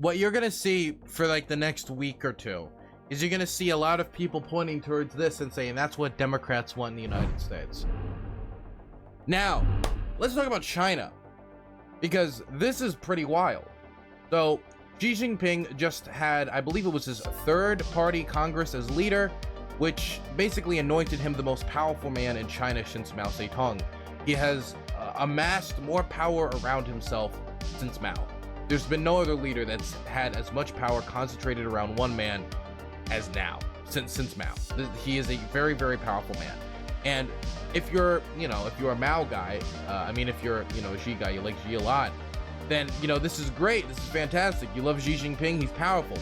what you're gonna see for like the next week or two is you're gonna see a lot of people pointing towards this and saying that's what Democrats want in the United States. Now, let's talk about China, because this is pretty wild. So, Xi Jinping just had, I believe it was his third party Congress as leader, which basically anointed him the most powerful man in China since Mao Zedong. He has amassed more power around himself since Mao. There's been no other leader that's had as much power concentrated around one man as now, since Mao. He is a very, very powerful man. And if you're, if you're a Mao guy, if you're, a Xi guy, you like Xi a lot, then, this is great. This is fantastic. You love Xi Jinping. He's powerful.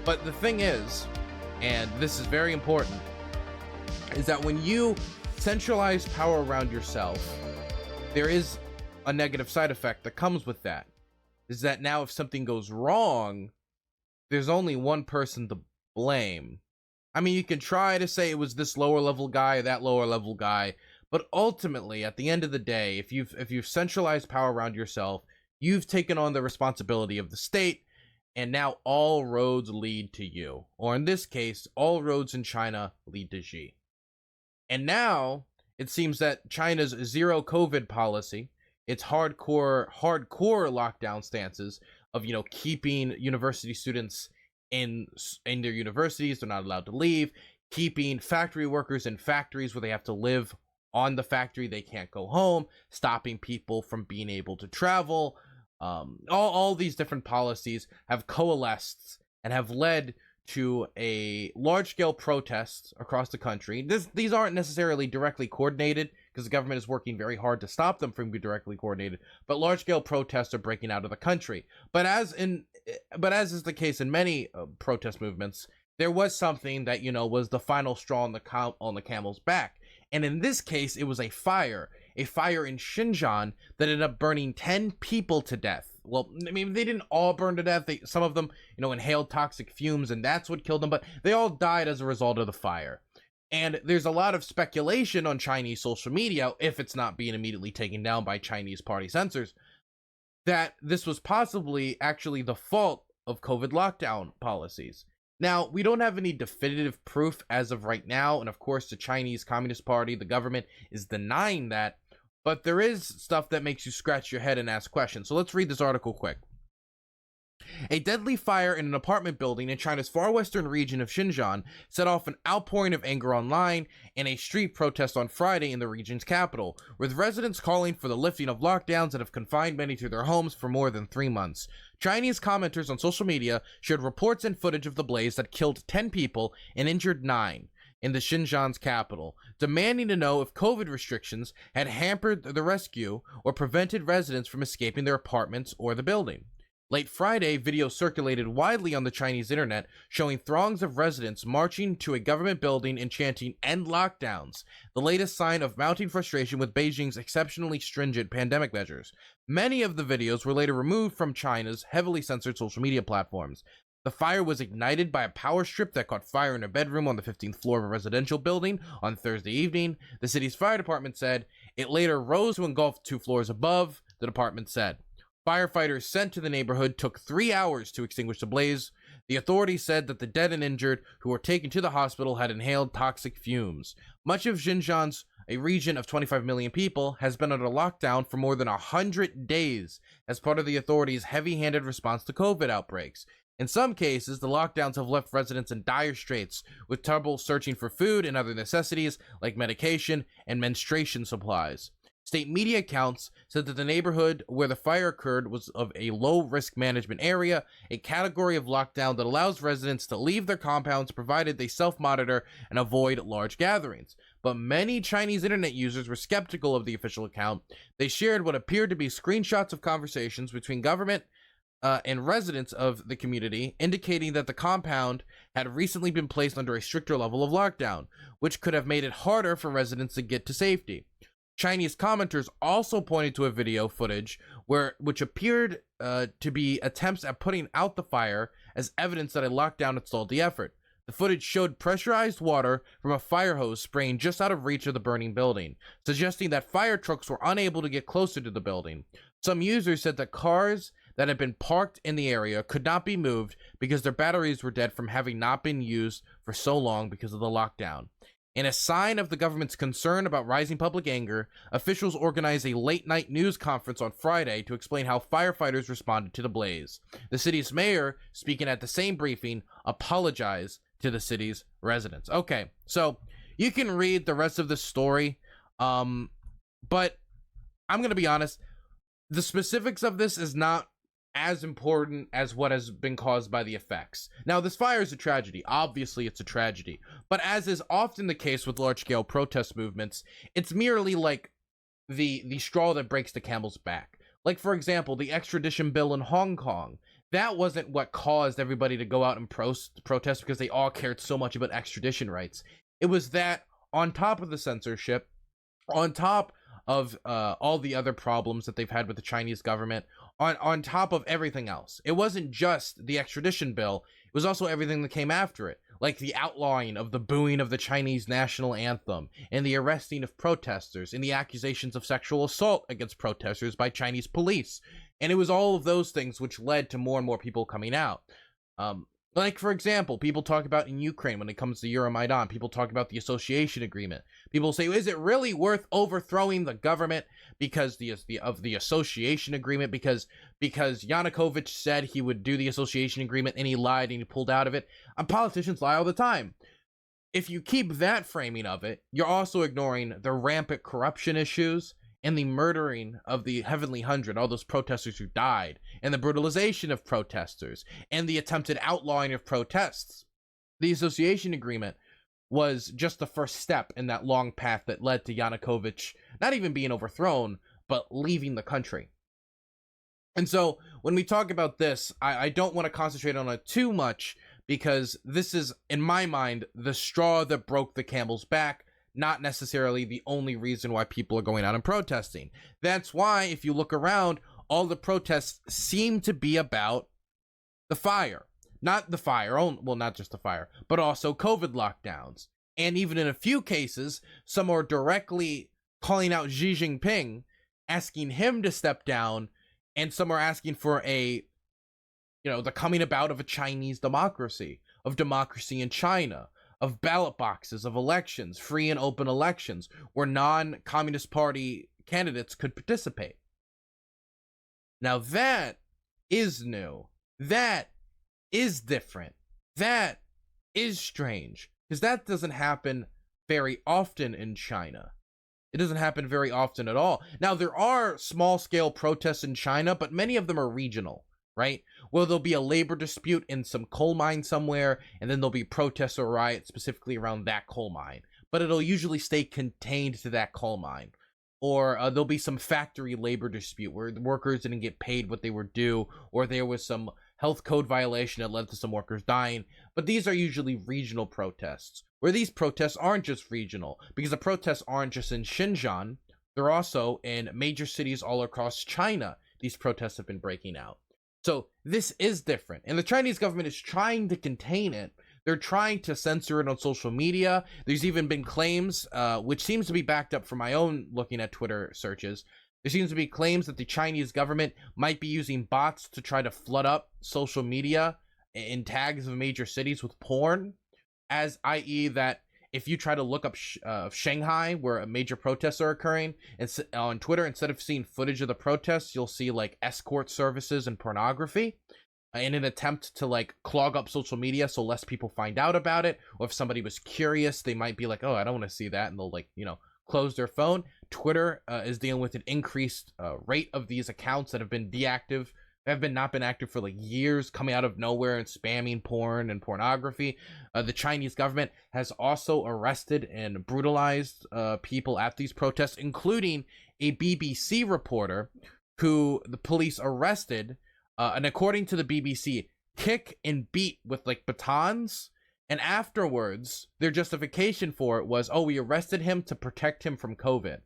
But the thing is, and this is very important, is that when you centralize power around yourself, there is a negative side effect that comes with that. Is that now if something goes wrong, there's only one person to blame. I mean, you can try to say it was this lower level guy or that lower level guy, but ultimately, at the end of the day, if you've centralized power around yourself, you've taken on the responsibility of the state, and now all roads lead to you. Or in this case, all roads in China lead to Xi. And now, it seems that China's zero COVID policy, its hardcore lockdown stances of, keeping university students in their universities, they're not allowed to leave, keeping factory workers in factories where they have to live on the factory, they can't go home, stopping people from being able to travel. All these different policies have coalesced and have led to a large-scale protests across the country. These aren't necessarily directly coordinated because the government is working very hard to stop them from being directly coordinated, but large-scale protests are breaking out of the country. But as is the case in many protest movements, there was something that, was the final straw on the camel's back. And in this case, it was a fire in Xinjiang that ended up burning 10 people to death. Well, I mean, they didn't all burn to death. Some of them, inhaled toxic fumes, and that's what killed them. But they all died as a result of the fire. And there's a lot of speculation on Chinese social media, if it's not being immediately taken down by Chinese party censors, that this was possibly actually the fault of COVID lockdown policies. Now, we don't have any definitive proof as of right now. And of course, the Chinese Communist Party, the government, is denying that. But there is stuff that makes you scratch your head and ask questions. So let's read this article quick. A deadly fire in an apartment building in China's far western region of Xinjiang set off an outpouring of anger online and a street protest on Friday in the region's capital, with residents calling for the lifting of lockdowns that have confined many to their homes for more than 3 months. Chinese commenters on social media shared reports and footage of the blaze that killed 10 people and injured 9. In the Xinjiang's capital, demanding to know if COVID restrictions had hampered the rescue or prevented residents from escaping their apartments or the building. Late Friday, video circulated widely on the Chinese internet showing throngs of residents marching to a government building and chanting "End lockdowns," the latest sign of mounting frustration with Beijing's exceptionally stringent pandemic measures. Many of the videos were later removed from China's heavily censored social media platforms. The fire was ignited by a power strip that caught fire in a bedroom on the 15th floor of a residential building on Thursday evening, the city's fire department said. It later rose to engulf 2 floors above, the department said. Firefighters sent to the neighborhood took 3 hours to extinguish the blaze. The authorities said that the dead and injured who were taken to the hospital had inhaled toxic fumes. Much of Xinjiang, a region of 25 million people, has been under lockdown for more than 100 days as part of the authorities' heavy-handed response to COVID outbreaks. In some cases, the lockdowns have left residents in dire straits, with trouble searching for food and other necessities like medication and menstruation supplies. State media accounts said that the neighborhood where the fire occurred was of a low-risk management area, a category of lockdown that allows residents to leave their compounds provided they self-monitor and avoid large gatherings. But many Chinese internet users were skeptical of the official account. They shared what appeared to be screenshots of conversations between government and residents of the community, indicating that the compound had recently been placed under a stricter level of lockdown, which could have made it harder for residents to get to safety. Chinese commenters also pointed to a video footage which appeared to be attempts at putting out the fire as evidence that a lockdown had stalled the effort. The footage showed pressurized water from a fire hose spraying just out of reach of the burning building, suggesting that fire trucks were unable to get closer to the building. Some users said that cars that had been parked in the area could not be moved because their batteries were dead from having not been used for so long because of the lockdown. In a sign of the government's concern about rising public anger, officials organized a late-night news conference on Friday to explain how firefighters responded to the blaze. The city's mayor, speaking at the same briefing, apologized to the city's residents. Okay, so you can read the rest of the story, but I'm going to be honest, the specifics of this is not as important as what has been caused by the effects. Now, this fire is a tragedy. Obviously, it's a tragedy. But as is often the case with large-scale protest movements, it's merely like the straw that breaks the camel's back. Like, for example, the extradition bill in Hong Kong. That wasn't what caused everybody to go out and protest because they all cared so much about extradition rights. It was that on top of the censorship, on top of all the other problems that they've had with the Chinese government, on top of everything else. It wasn't just the extradition bill, it was also everything that came after it, like the outlawing of the booing of the Chinese national anthem, and the arresting of protesters, and the accusations of sexual assault against protesters by Chinese police. And it was all of those things which led to more and more people coming out. Like, for example, people talk about in Ukraine when it comes to Euromaidan, people talk about the association agreement. People say, is it really worth overthrowing the government because of the association agreement? Because Yanukovych said he would do the association agreement and he lied and he pulled out of it. And politicians lie all the time. If you keep that framing of it, you're also ignoring the rampant corruption issues and the murdering of the Heavenly Hundred, all those protesters who died, and the brutalization of protesters, and the attempted outlawing of protests. The association agreement was just the first step in that long path that led to Yanukovych not even being overthrown, but leaving the country. And so, when we talk about this, I don't want to concentrate on it too much, because this is, in my mind, the straw that broke the camel's back, not necessarily the only reason why people are going out and protesting. That's why, if you look around, all the protests seem to be about the fire. Not the fire, well, not just the fire, but also COVID lockdowns. And even in a few cases, some are directly calling out Xi Jinping, asking him to step down, and some are asking for the coming about of a Chinese democracy, of democracy in China, of ballot boxes, of elections, free and open elections, where non-Communist Party candidates could participate. Now that is new. That is different. That is strange. Because that doesn't happen very often in China. It doesn't happen very often at all. Now, there are small-scale protests in China, but many of them are regional. Right? Well, there'll be a labor dispute in some coal mine somewhere, and then there'll be protests or riots specifically around that coal mine. But it'll usually stay contained to that coal mine. Or there'll be some factory labor dispute where the workers didn't get paid what they were due, or there was some health code violation that led to some workers dying. But these are usually regional protests, where these protests aren't just regional, because the protests aren't just in Xinjiang, they're also in major cities all across China. These protests have been breaking out. So this is different, and the Chinese government is trying to contain it. They're trying to censor it on social media. There's even been claims, which seems to be backed up from my own looking at Twitter searches. There seems to be claims that the Chinese government might be using bots to try to flood up social media in tags of major cities with porn, i.e. that if you try to look up Shanghai, where major protests are occurring, and on Twitter, instead of seeing footage of the protests, you'll see like escort services and pornography in an attempt to like clog up social media so less people find out about it. Or if somebody was curious, they might be like, oh, I don't want to see that, and they'll close their phone. Twitter is dealing with an increased rate of these accounts that have been not been active for like years, coming out of nowhere and spamming porn and pornography. The Chinese government has also arrested and brutalized people at these protests, including a BBC reporter who the police arrested, and according to the BBC, kick and beat with like batons. And afterwards, their justification for it was, oh, we arrested him to protect him from COVID.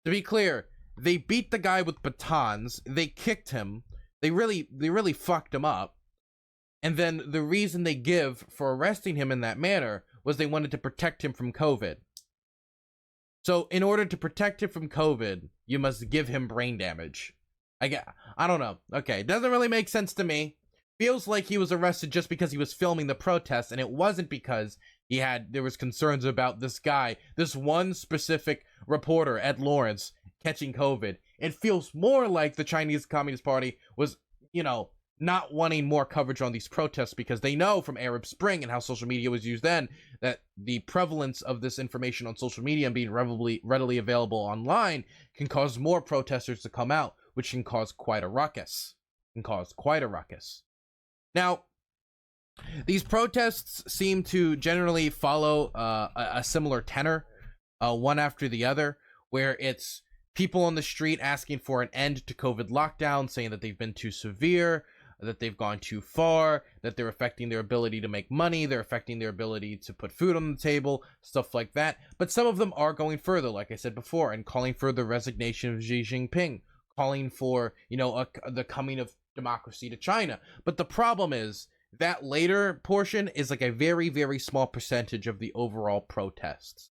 To be clear, they beat the guy with batons, they kicked him, they really fucked him up, and then the reason they give for arresting him in that manner was they wanted to protect him from COVID. So in order to protect him from COVID, you must give him brain damage. I don't know. Okay, it doesn't really make sense to me. Feels like he was arrested just because he was filming the protest, and it wasn't because there was concerns about this guy, this one specific reporter, Ed Lawrence, catching COVID. It feels more like the Chinese Communist Party was, not wanting more coverage on these protests because they know from Arab Spring and how social media was used then that the prevalence of this information on social media and being readily available online can cause more protesters to come out, which can cause quite a ruckus. Now, these protests seem to generally follow a similar tenor, one after the other, where it's people on the street asking for an end to COVID lockdown, saying that they've been too severe, that they've gone too far, that they're affecting their ability to make money, they're affecting their ability to put food on the table, stuff like that. But some of them are going further, like I said before, and calling for the resignation of Xi Jinping, calling for, the coming of democracy to China. But the problem is that later portion is like a very, very small percentage of the overall protests.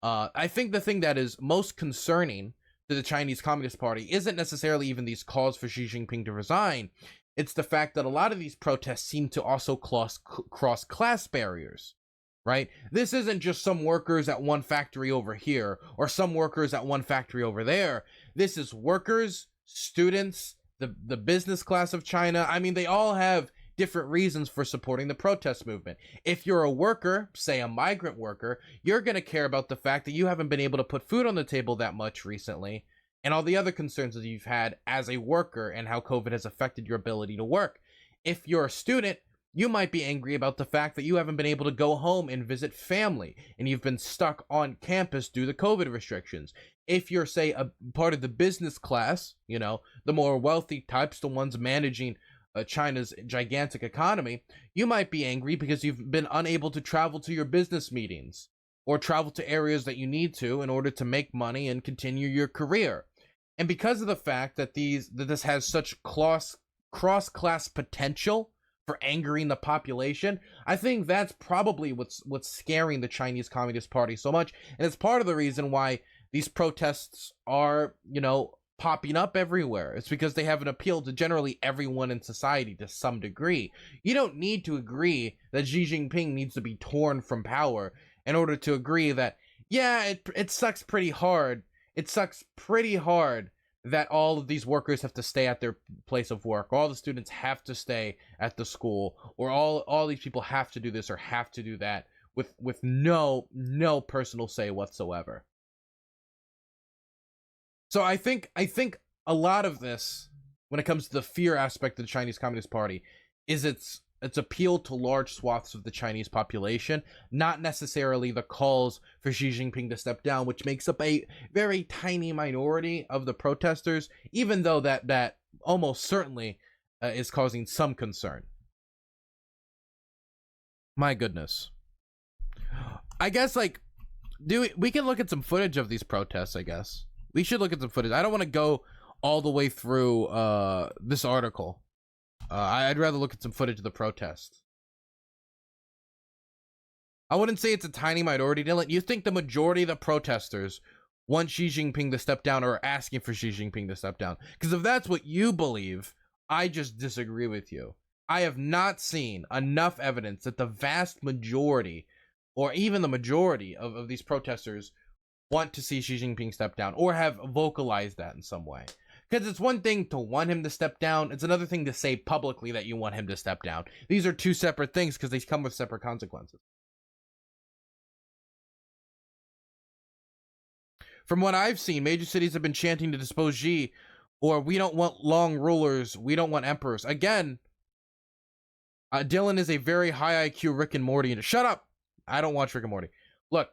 I think the thing that is most concerning to the Chinese Communist Party isn't necessarily even these calls for Xi Jinping to resign. It's the fact that a lot of these protests seem to also cross class barriers, right? This isn't just some workers at one factory over here or some workers at one factory over there. This is workers, students, the business class of China. I mean, they all have different reasons for supporting the protest movement. If you're a worker, say a migrant worker, you're going to care about the fact that you haven't been able to put food on the table that much recently, and all the other concerns that you've had as a worker and how COVID has affected your ability to work. If you're a student, you might be angry about the fact that you haven't been able to go home and visit family, and you've been stuck on campus due to COVID restrictions. If you're, say, a part of the business class, the more wealthy types, the ones managing China's gigantic economy, you might be angry because you've been unable to travel to your business meetings or travel to areas that you need to in order to make money and continue your career. And because of the fact that this has such cross-class potential for angering the population, I think that's probably what's scaring the Chinese Communist Party so much. And it's part of the reason why these protests are, popping up everywhere. It's because they have an appeal to generally everyone in society to some degree. You don't need to agree that Xi Jinping needs to be torn from power in order to agree that, yeah, it sucks pretty hard. It sucks pretty hard that all of these workers have to stay at their place of work. All the students have to stay at the school, or all these people have to do this or have to do that with no personal say whatsoever. So I think a lot of this, when it comes to the fear aspect of the Chinese Communist Party, is its appeal to large swaths of the Chinese population, not necessarily the calls for Xi Jinping to step down, which makes up a very tiny minority of the protesters, even though that almost certainly is causing some concern. My goodness. I guess, we can look at some footage of these protests, I guess. We should look at some footage. I don't want to go all the way through this article. I'd rather look at some footage of the protest. I wouldn't say it's a tiny minority, Dylan. You think the majority of the protesters want Xi Jinping to step down or are asking for Xi Jinping to step down? Because if that's what you believe, I just disagree with you. I have not seen enough evidence that the vast majority, or even the majority of these protesters want to see Xi Jinping step down or have vocalized that in some way. Because it's one thing to want him to step down. It's another thing to say publicly that you want him to step down. These are two separate things because they come with separate consequences. From what I've seen, major cities have been chanting to dispose Xi, or we don't want long rulers, we don't want emperors. Again, Dylan is a very high IQ Rick and Morty. Shut up! I don't watch Rick and Morty. Look,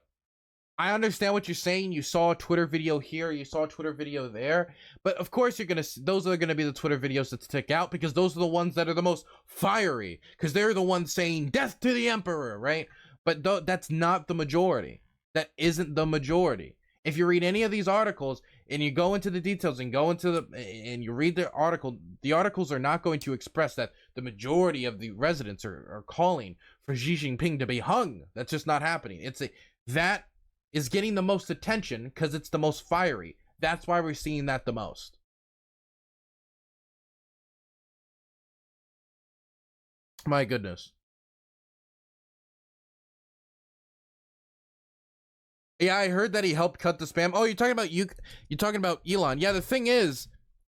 I understand what you're saying. You saw a Twitter video here, you saw a Twitter video there, but of course those are gonna be the Twitter videos that stick out because those are the ones that are the most fiery, because they're the ones saying death to the emperor, right? But that's not the majority. That isn't the majority. If you read any of these articles and you go into the details and you read the articles are not going to express that the majority of the residents are calling for Xi Jinping to be hung. That's just not happening. That is getting the most attention because it's the most fiery. That's why we're seeing that the most. My goodness. Yeah, I heard that he helped cut the spam. Oh, you're talking about Elon. Yeah, the thing is,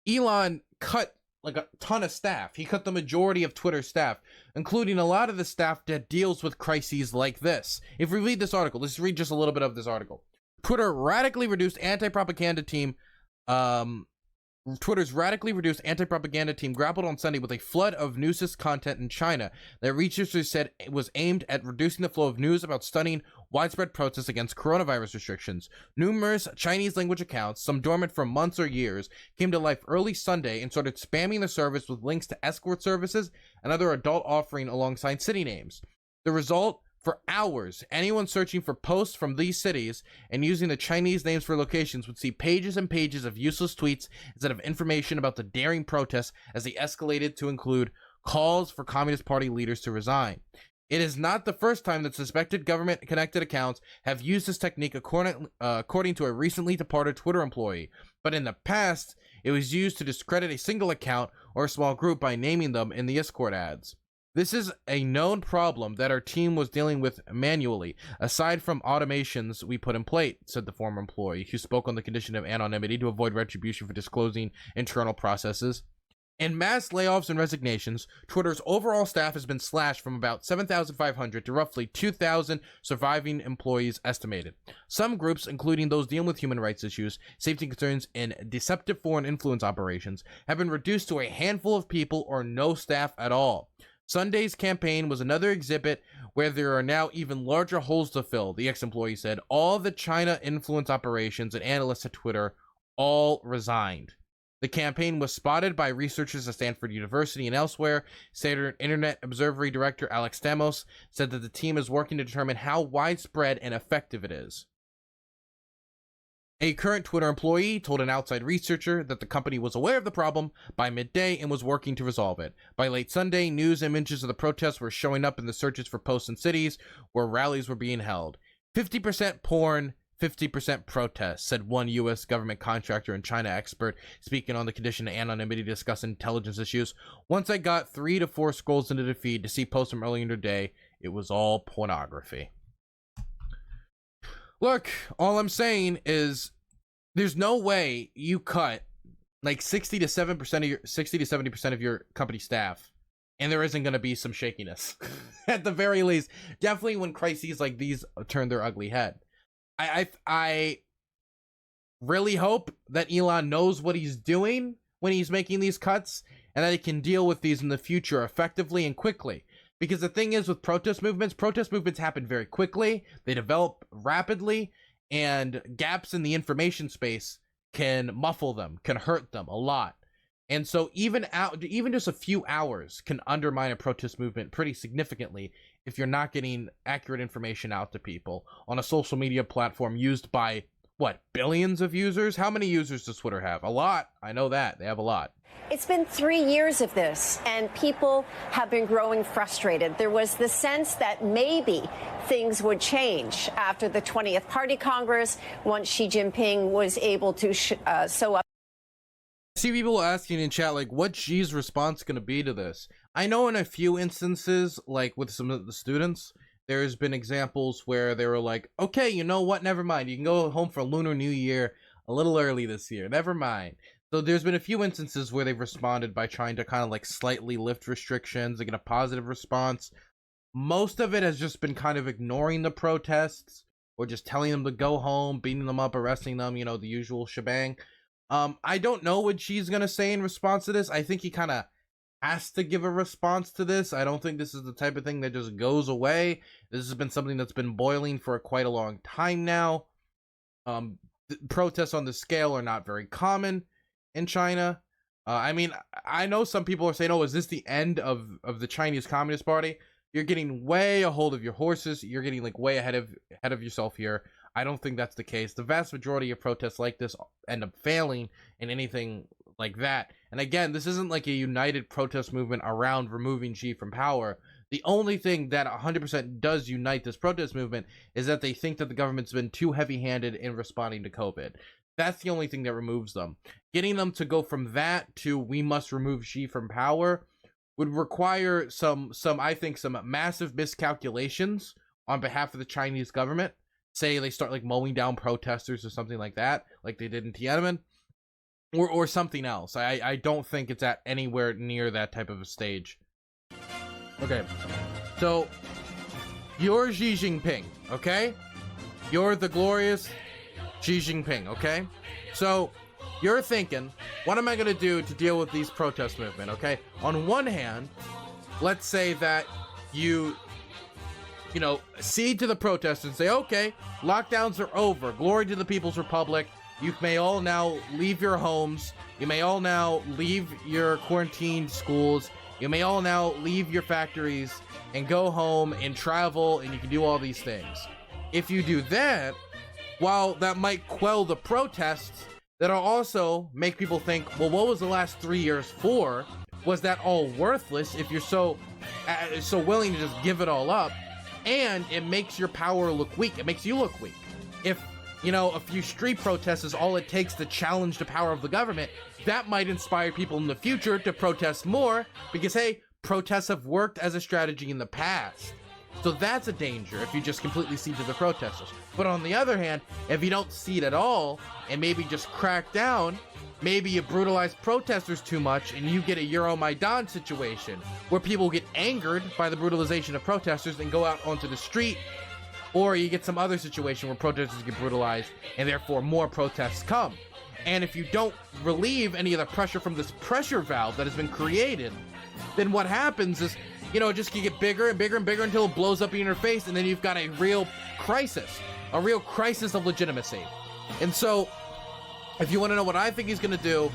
Elon cut like a ton of staff. He cut the majority of Twitter staff, including a lot of the staff that deals with crises like this. If we read this article, let's read just a little bit of this article. Twitter radically reduced anti-propaganda team. Twitter's radically reduced anti-propaganda team grappled on Sunday with a flood of newsist content in China that researchers said it was aimed at reducing the flow of news about stunning widespread protests against coronavirus restrictions. Numerous Chinese language accounts, some dormant for months or years, came to life early Sunday and started spamming the service with links to escort services and other adult offering alongside city names. The result? For hours, anyone searching for posts from these cities and using the Chinese names for locations would see pages and pages of useless tweets instead of information about the daring protests as they escalated to include calls for Communist Party leaders to resign. It is not the first time that suspected government-connected accounts have used this technique, according to a recently departed Twitter employee. But in the past, it was used to discredit a single account or a small group by naming them in the escort ads. This is a known problem that our team was dealing with manually, aside from automations we put in place, said the former employee, who spoke on the condition of anonymity to avoid retribution for disclosing internal processes. In mass layoffs and resignations, Twitter's overall staff has been slashed from about 7,500 to roughly 2,000 surviving employees estimated. Some groups, including those dealing with human rights issues, safety concerns, and deceptive foreign influence operations, have been reduced to a handful of people or no staff at all. Sunday's campaign was another exhibit where there are now even larger holes to fill, the ex-employee said. All the China influence operations and analysts at Twitter all resigned. The campaign was spotted by researchers at Stanford University and elsewhere. Saturn Internet Observatory Director Alex Stamos said that the team is working to determine how widespread and effective it is. A current Twitter employee told an outside researcher that the company was aware of the problem by midday and was working to resolve it. By late Sunday, news images of the protests were showing up in the searches for posts in cities where rallies were being held. 50% porn, 50% protests, said one U.S. government contractor and China expert speaking on the condition of anonymity to discuss intelligence issues. Once I got 3 to 4 scrolls into the feed to see posts from earlier in the day, it was all pornography. Look, all I'm saying is there's no way you cut like 60 to 70% of your company staff and there isn't going to be some shakiness. At the very least, definitely when crises like these turn their ugly head. I really hope that Elon knows what he's doing when he's making these cuts and that he can deal with these in the future effectively and quickly. Because the thing is with protest movements happen very quickly, they develop rapidly, and gaps in the information space can muffle them, can hurt them a lot. And so even just a few hours can undermine a protest movement pretty significantly if you're not getting accurate information out to people on a social media platform used by, what, billions of users? How many users does Twitter have? A lot. I know that. They have a lot. It's been 3 years of this, and people have been growing frustrated. There was the sense that maybe things would change after the 20th Party Congress, once Xi Jinping was able to sew up. I see people asking in chat, like, what's Xi's response going to be to this? I know in a few instances, like with some of the students, there's been examples where they were like, okay, you know what, never mind. You can go home for Lunar New Year a little early this year. Never mind. So there's been a few instances where they've responded by trying to kind of like slightly lift restrictions and get a positive response. Most of it has just been kind of ignoring the protests or just telling them to go home, beating them up, arresting them, you know, the usual shebang. I don't know what she's going to say in response to this. I think he kind of has to give a response to this. I don't think this is the type of thing that just goes away. This has been something that's been boiling for quite a long time now. Protests on this scale are not very common in China. I mean, I know some people are saying, oh, is this the end of the Chinese Communist Party? You're getting way a hold of your horses. You're getting like way ahead of yourself here. I don't think that's the case. The vast majority of protests like this end up failing in anything like that. And again, this isn't like a united protest movement around removing Xi from power. The only thing that 100% does unite this protest movement is that they think that the government's been too heavy-handed in responding to COVID. That's the only thing that removes them. Getting them to go from that to we must remove Xi from power would require some I think some massive miscalculations on behalf of the Chinese government. Say they start like mowing down protesters or something like that, like they did in Tiananmen, or something else. I don't think it's at anywhere near that type of a stage. Okay, so you're Xi Jinping, okay? You're the glorious Xi Jinping, okay? So you're thinking, what am I going to do to deal with these protest movement, okay? On one hand, let's say that you know, cede to the protesters and say, okay, lockdowns are over. Glory to the People's Republic. You may all now leave your homes. You may all now leave your quarantined schools. You may all now leave your factories and go home and travel, and you can do all these things. If you do that, while that might quell the protests, that'll also make people think, well, what was the last 3 years for? Was that all worthless if you're so willing to just give it all up? And it makes your power look weak. It makes you look weak. If, you know, a few street protests is all it takes to challenge the power of the government, that might inspire people in the future to protest more because, hey, protests have worked as a strategy in the past. So that's a danger if you just completely cede to the protesters. But on the other hand, if you don't cede at all and maybe just crack down, maybe you brutalize protesters too much and you get a Euromaidan situation where people get angered by the brutalization of protesters and go out onto the street, or you get some other situation where protesters get brutalized and therefore more protests come. And if you don't relieve any of the pressure from this pressure valve that has been created, then what happens is, you know, it just can get bigger and bigger and bigger until it blows up in your face, and then you've got a real crisis of legitimacy. And so, if you want to know what I think he's going to do,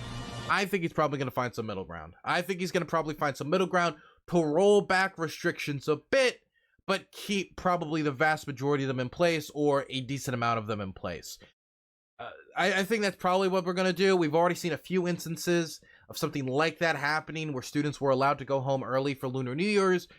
I think he's probably going to find some middle ground. I think he's going to probably find some middle ground to roll back restrictions a bit, but keep probably the vast majority of them in place, or a decent amount of them in place. I think that's probably what we're going to do. We've already seen a few instances of something like that happening where students were allowed to go home early for Lunar New Year's.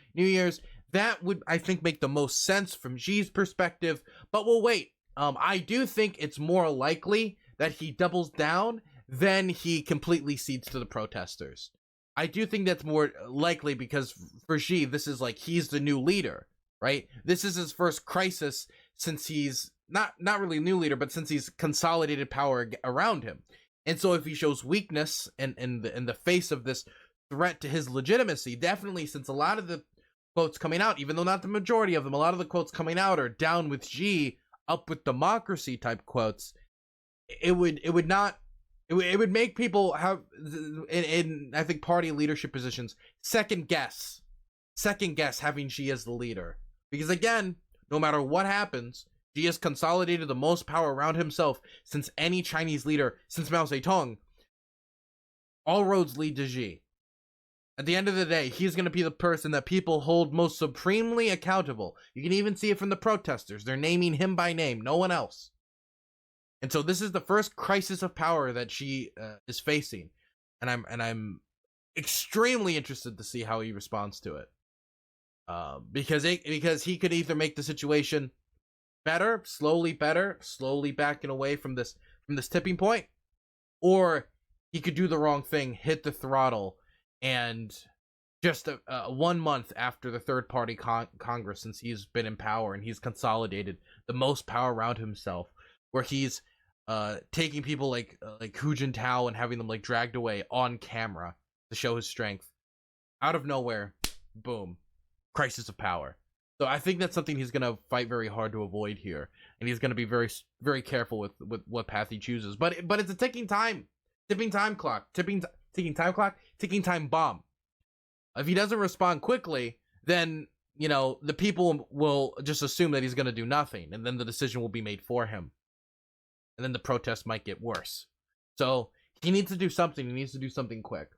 That would, I think, make the most sense from Xi's perspective, but we'll wait. I do think it's more likely that he doubles down than he completely cedes to the protesters. I do think that's more likely because for Xi, this is like, he's the new leader, right? This is his first crisis since he's not really new leader, but since he's consolidated power around him. And so if he shows weakness in the face of this threat to his legitimacy, definitely, since a lot of the quotes coming out, even though not the majority of them, a lot of the quotes coming out are down with Xi, up with democracy type quotes, it would make people have in I think party leadership positions second guess having Xi as the leader, because again, no matter what happens, Xi has consolidated the most power around himself since any Chinese leader since Mao Zedong. All roads lead to Xi. At the end of the day, he's going to be the person that people hold most supremely accountable. You can even see it from the protesters. They're naming him by name, no one else. And so this is the first crisis of power that Xi is facing, and I'm extremely interested to see how he responds to it, because he could either make the situation better, slowly backing away from this tipping point, or he could do the wrong thing, hit the throttle, and just 1 month after the third party Congress, since he's been in power and he's consolidated the most power around himself, where he's taking people like Hu Jintao and having them like dragged away on camera to show his strength, out of nowhere, boom, crisis of power. So I think that's something he's going to fight very hard to avoid here, and he's going to be very, very careful with what path he chooses. But it's a ticking time bomb. If he doesn't respond quickly, then, you know, the people will just assume that he's going to do nothing, and then the decision will be made for him, and then the protest might get worse. So he needs to do something. He needs to do something quick.